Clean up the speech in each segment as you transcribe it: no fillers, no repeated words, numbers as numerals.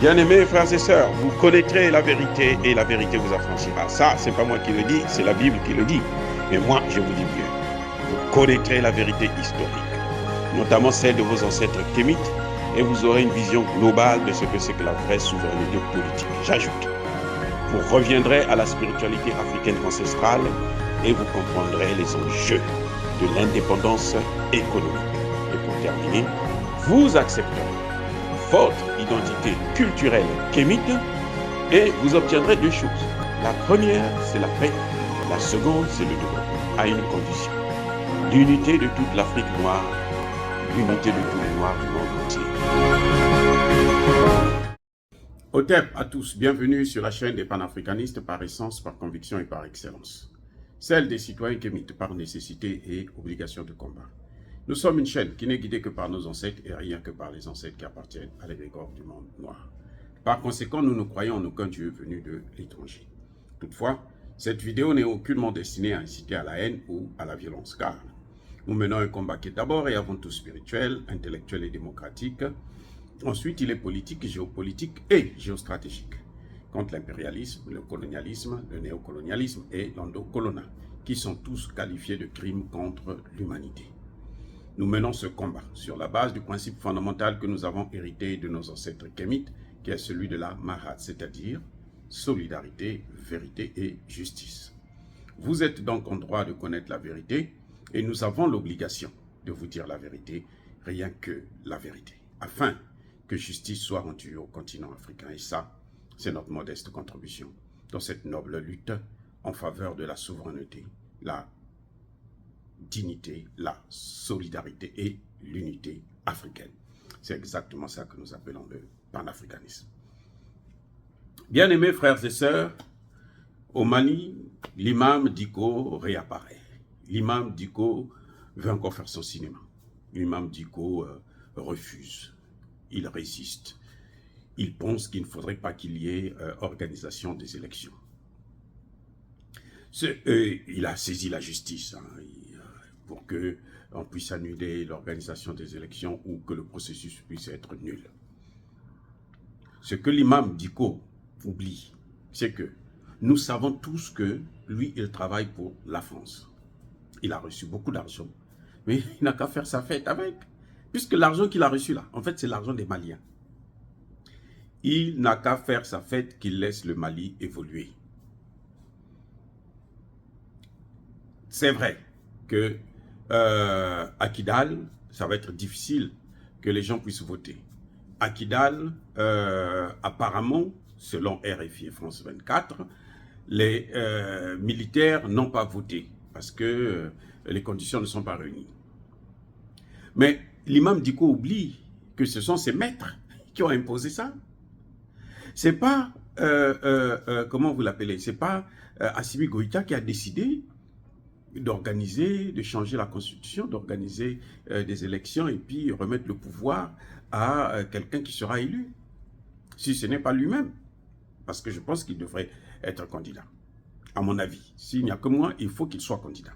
Bien-aimés frères et sœurs, vous connaîtrez la vérité et la vérité vous affranchira. Ça, c'est pas moi qui le dis, c'est la Bible qui le dit. Mais moi, je vous dis mieux. Vous connaîtrez la vérité historique, notamment celle de vos ancêtres kémites, et vous aurez une vision globale de ce que c'est que la vraie souveraineté politique. J'ajoute, vous reviendrez à la spiritualité africaine ancestrale et vous comprendrez les enjeux de l'indépendance économique. Et pour terminer, vous accepterez votre identité culturelle kémite et vous obtiendrez deux choses. La première, c'est la paix. La seconde, c'est le développement, à une condition. L'unité de toute l'Afrique noire, l'unité de tous les Noirs du monde entier. Otep à tous, bienvenue sur la chaîne des panafricanistes par essence, par conviction et par excellence. Celle des citoyens kémites par nécessité et obligation de combat. Nous sommes une chaîne qui n'est guidée que par nos ancêtres et rien que par les ancêtres qui appartiennent à l'égrégore du monde noir. Par conséquent, nous ne croyons en aucun Dieu venu de l'étranger. Toutefois, cette vidéo n'est aucunement destinée à inciter à la haine ou à la violence, car nous menons un combat qui est d'abord et avant tout spirituel, intellectuel et démocratique. Ensuite, il est politique, géopolitique et géostratégique, contre l'impérialisme, le colonialisme, le néocolonialisme et l'endocolona, qui sont tous qualifiés de crimes contre l'humanité. Nous menons ce combat sur la base du principe fondamental que nous avons hérité de nos ancêtres kémites, qui est celui de la Mahat, c'est-à-dire solidarité, vérité et justice. Vous êtes donc en droit de connaître la vérité et nous avons l'obligation de vous dire la vérité, rien que la vérité, afin que justice soit rendue au continent africain. Et ça, c'est notre modeste contribution dans cette noble lutte en faveur de la souveraineté, la dignité, la solidarité et l'unité africaine. C'est exactement ça que nous appelons le panafricanisme. Bien-aimés frères et sœurs, au Mali, l'imam Dicko réapparaît. L'imam Dicko veut encore faire son cinéma. L'imam Dicko refuse. Il résiste. Il pense qu'il ne faudrait pas qu'il y ait organisation des élections. Il a saisi la justice pour qu'on puisse annuler l'organisation des élections ou que le processus puisse être nul. Ce que l'imam Dicko oublie, c'est que nous savons tous que lui, il travaille pour la France. Il a reçu beaucoup d'argent, mais il n'a qu'à faire sa fête avec. Puisque l'argent qu'il a reçu là, en fait, c'est l'argent des Maliens. Il n'a qu'à faire sa fête qu'il laisse le Mali évoluer. C'est vrai que à Kidal, ça va être difficile que les gens puissent voter. À Kidal, apparemment, selon RFI et France 24, les militaires n'ont pas voté parce que les conditions ne sont pas réunies. Mais l'imam Dicko oublie que ce sont ses maîtres qui ont imposé ça. C'est pas, comment vous l'appelez, c'est pas Assimi Goïta qui a décidé d'organiser, de changer la constitution, d'organiser des élections et puis remettre le pouvoir à quelqu'un qui sera élu. Si ce n'est pas lui-même. Parce que je pense qu'il devrait être candidat. À mon avis, s'il n'y a que moi, il faut qu'il soit candidat.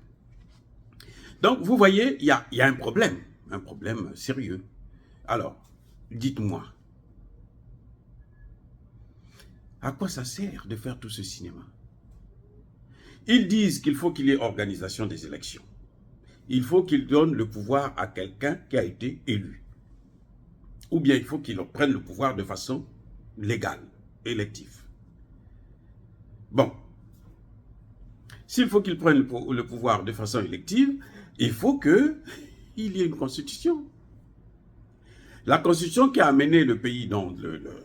Donc, vous voyez, il y a un problème sérieux. Alors, dites-moi, à quoi ça sert de faire tout ce cinéma? Ils disent qu'il faut qu'il y ait organisation des élections. Il faut qu'ils donnent le pouvoir à quelqu'un qui a été élu. Ou bien il faut qu'ils prennent le pouvoir de façon légale, élective. Bon. S'il faut qu'ils prennent le pouvoir de façon élective, il faut qu'il y ait une constitution. La constitution qui a amené le pays dans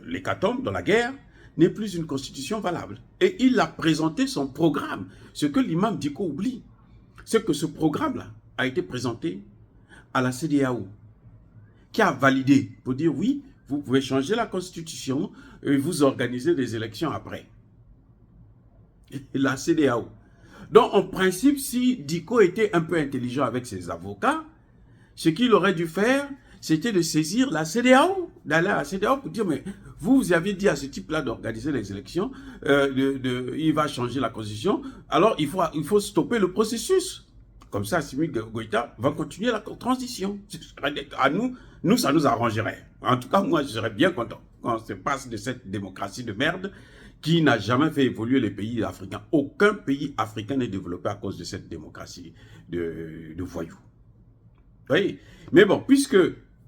l'hécatombe, dans la guerre, n'est plus une constitution valable. Et il a présenté son programme. Ce que l'imam Dicko oublie, c'est que ce programme-là a été présenté à la CEDEAO, qui a validé pour dire oui, vous pouvez changer la constitution et vous organiser des élections après. La CEDEAO. Donc, en principe, si Dicko était un peu intelligent avec ses avocats, ce qu'il aurait dû faire, c'était de saisir la CEDEAO, d'aller à la CEDEAO pour dire, mais vous aviez dit à ce type-là d'organiser les élections, il va changer la constitution, alors il faut stopper le processus. Comme ça, Assimi Goïta va continuer la transition. À nous, ça nous arrangerait. En tout cas, moi, je serais bien content. qu'on se passe de cette démocratie de merde qui n'a jamais fait évoluer les pays africains. Aucun pays africain n'est développé à cause de cette démocratie de voyous. Oui, mais bon, puisque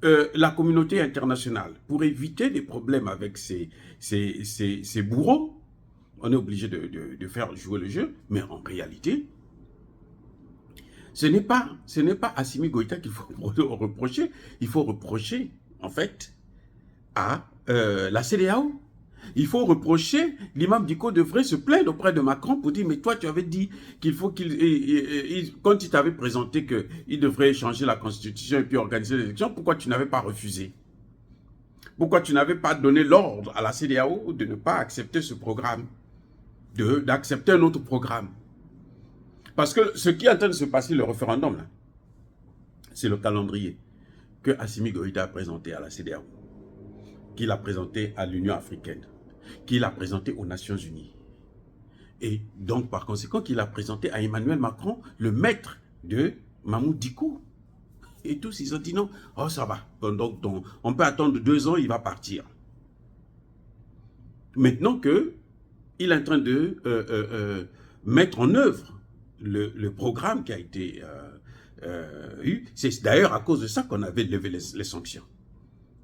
la communauté internationale, pour éviter des problèmes avec ces bourreaux, on est obligé de faire jouer le jeu, mais en réalité, ce n'est pas Assimi Goïta qu'il faut reprocher. Il faut reprocher, en fait, à la CEDEAO. Il faut reprocher, l'imam Dicko devrait se plaindre auprès de Macron pour dire, mais toi tu avais dit qu'il faut quand il t'avait présenté qu'il devrait changer la constitution et puis organiser les élections, pourquoi tu n'avais pas refusé? Pourquoi tu n'avais pas donné l'ordre à la CEDEAO de ne pas accepter ce programme, d'accepter un autre programme? Parce que ce qui est en train de se passer, le référendum, là, c'est le calendrier que Assimi Goïta a présenté à la CEDEAO, qu'il a présenté à l'Union africaine, qu'il a présenté aux Nations Unies. Et donc, par conséquent, qu'il a présenté à Emmanuel Macron, le maître de Mamoud Dicko. Et tous, ils ont dit non, oh ça va, donc on peut attendre 2 ans, il va partir. Maintenant qu'il est en train de mettre en œuvre le programme qui a été eu, c'est d'ailleurs à cause de ça qu'on avait levé les sanctions.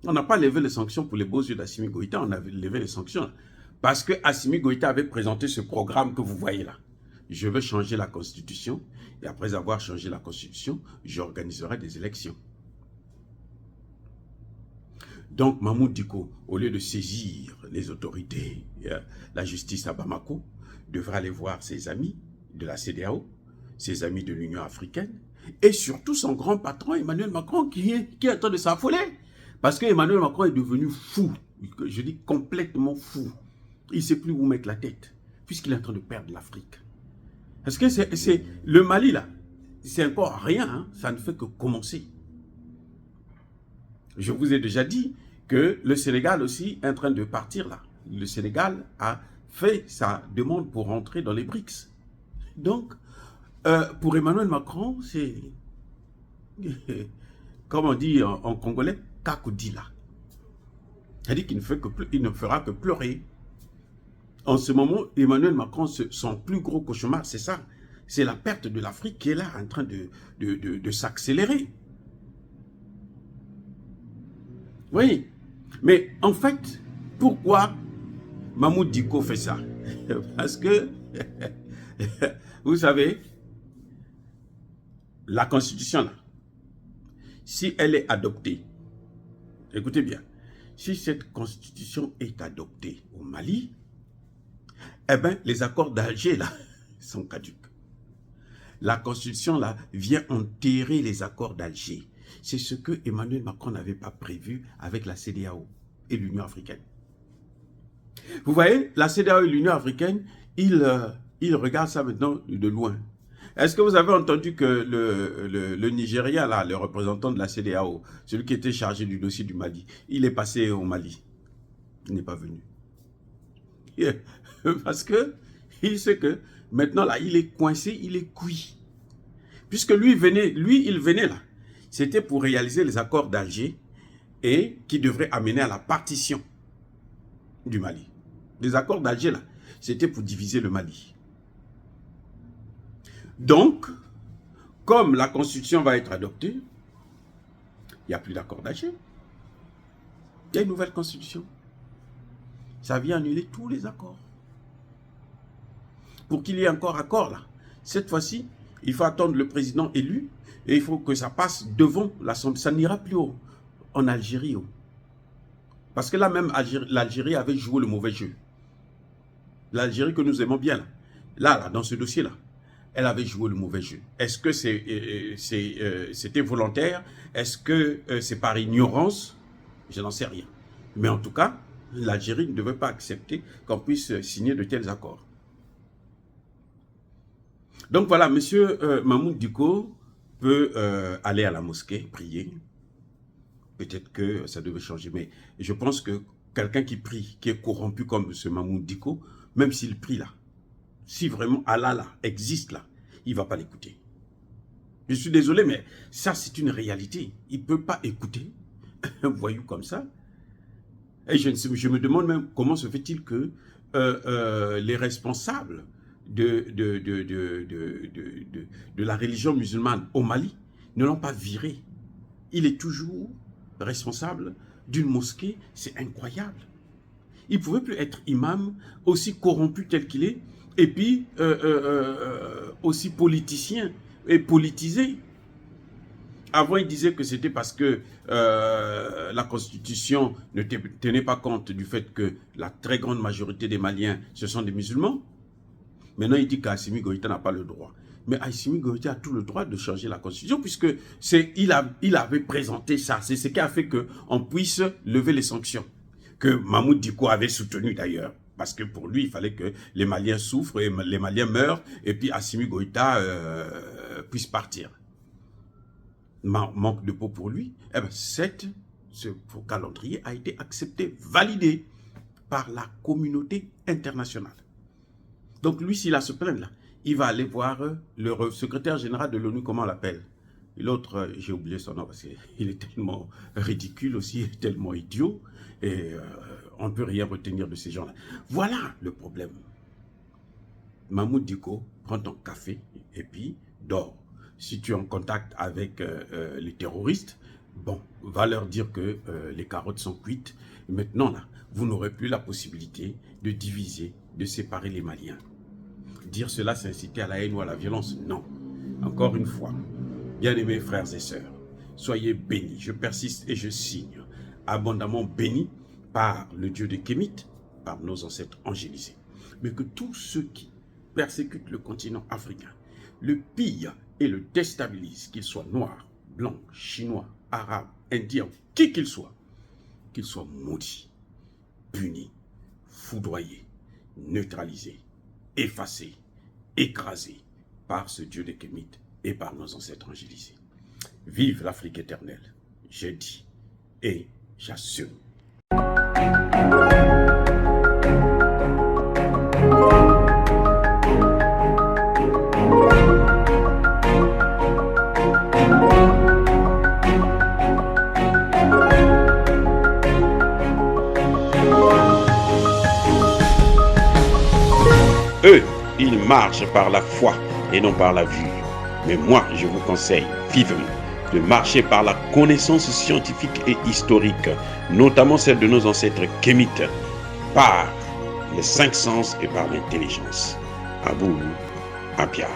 On n'a pas levé les sanctions pour les beaux yeux d'Assimi Goïta, on avait levé les sanctions parce que Assimi Goïta avait présenté ce programme que vous voyez là. Je veux changer la constitution et après avoir changé la constitution, j'organiserai des élections. Donc Mamoud Dicko, au lieu de saisir les autorités, la justice à Bamako, devrait aller voir ses amis de la CEDEAO, ses amis de l'Union africaine et surtout son grand patron Emmanuel Macron qui est en train de s'affoler. Parce que Emmanuel Macron est devenu fou, je dis complètement fou. Il ne sait plus où mettre la tête, puisqu'il est en train de perdre l'Afrique. Parce que c'est le Mali, là, c'est encore rien, hein, ça ne fait que commencer. Je vous ai déjà dit que le Sénégal aussi est en train de partir là. Le Sénégal a fait sa demande pour rentrer dans les BRICS. Donc, pour Emmanuel Macron, c'est, comme on dit en congolais, Kakoudila. C'est-à-dire qu'il ne fera que pleurer. En ce moment, Emmanuel Macron, son plus gros cauchemar, c'est ça. C'est la perte de l'Afrique qui est là en train de s'accélérer. Oui. Mais en fait, pourquoi Mamoud Dicko fait ça? Parce que, vous savez, la constitution, là, si elle est adoptée, écoutez bien, si cette constitution est adoptée au Mali, eh bien, les accords d'Alger, là, sont caducs. La constitution, là, vient enterrer les accords d'Alger. C'est ce que Emmanuel Macron n'avait pas prévu avec la CEDEAO et l'Union africaine. Vous voyez, la CEDEAO et l'Union africaine, ils regardent ça maintenant de loin. Est-ce que vous avez entendu que le Nigeria, là, le représentant de la CEDEAO, celui qui était chargé du dossier du Mali, il est passé au Mali. Il n'est pas venu. Parce que il sait que maintenant, là, il est coincé, il est cuit. Puisque lui, il venait là. C'était pour réaliser les accords d'Alger et qui devraient amener à la partition du Mali. Les accords d'Alger, là, c'était pour diviser le Mali. Donc, comme la constitution va être adoptée, il n'y a plus d'accord d'Alger. Il y a une nouvelle constitution. Ça vient annuler tous les accords. Pour qu'il y ait encore accord là, cette fois-ci, il faut attendre le président élu et il faut que ça passe devant l'Assemblée. Ça n'ira plus en Algérie. Parce que là même, l'Algérie avait joué le mauvais jeu. L'Algérie que nous aimons bien, là, dans ce dossier-là, elle avait joué le mauvais jeu. Est-ce que c'était volontaire? Est-ce que c'est par ignorance? Je n'en sais rien. Mais en tout cas, l'Algérie ne devait pas accepter qu'on puisse signer de tels accords. Donc voilà, M. Mamoud Dicko peut aller à la mosquée, prier. Peut-être que ça devait changer. Mais je pense que quelqu'un qui prie, qui est corrompu comme M. Mamoud Dicko, même s'il prie là, si vraiment Allah là, existe là, il ne va pas l'écouter. Je suis désolé, mais ça c'est une réalité. Il ne peut pas écouter un voyou comme ça. Et je me demande même comment se fait-il que les responsables de la religion musulmane au Mali ne l'ont pas viré. Il est toujours responsable d'une mosquée, c'est incroyable. Il ne pouvait plus être imam, aussi corrompu tel qu'il est, et puis aussi politicien et politisé. Avant, il disait que c'était parce que la Constitution ne tenait pas compte du fait que la très grande majorité des Maliens, ce sont des musulmans. Maintenant, il dit qu'Assimi Goïta n'a pas le droit. Mais Assimi Goïta a tout le droit de changer la Constitution puisque il avait présenté ça. C'est ce qui a fait qu'on puisse lever les sanctions. Que Mahmoud Dicko avait soutenu d'ailleurs. Parce que pour lui, il fallait que les Maliens souffrent et les Maliens meurent et puis Assimi Goïta puisse partir. Manque de peau pour lui. Eh bien, ce calendrier a été accepté, validé par la communauté internationale. Donc lui, s'il a ce plaindre-là, il va aller voir le secrétaire général de l'ONU, comment on l'appelle? L'autre, j'ai oublié son nom parce qu'il est tellement ridicule aussi, tellement idiot, et on ne peut rien retenir de ces gens-là. Voilà le problème. Mahmoud Dicko, prends ton café et puis dors. Si tu es en contact avec les terroristes, bon, va leur dire que les carottes sont cuites. Maintenant, là, vous n'aurez plus la possibilité de diviser, de séparer les Maliens. Dire cela, c'est inciter à la haine ou à la violence? Non. Encore une fois, bien-aimés frères et sœurs, soyez bénis. Je persiste et je signe. Abondamment bénis par le Dieu de Kémite, par nos ancêtres angélisés. Mais que tous ceux qui persécutent le continent africain, le pillent et le déstabilisent, qu'ils soient noirs, blancs, chinois, arabes, indiens, qui qu'ils soient maudits, punis, foudroyés, neutralisés, effacés, écrasés par ce Dieu de Kémite et par nos ancêtres angélisés. Vive l'Afrique éternelle, j'ai dit et j'assume. Eux, ils marchent par la foi et non par la vue. Mais moi, je vous conseille vivement de marcher par la connaissance scientifique et historique, notamment celle de nos ancêtres kémites, par les 5 sens et par l'intelligence. Abou Abia.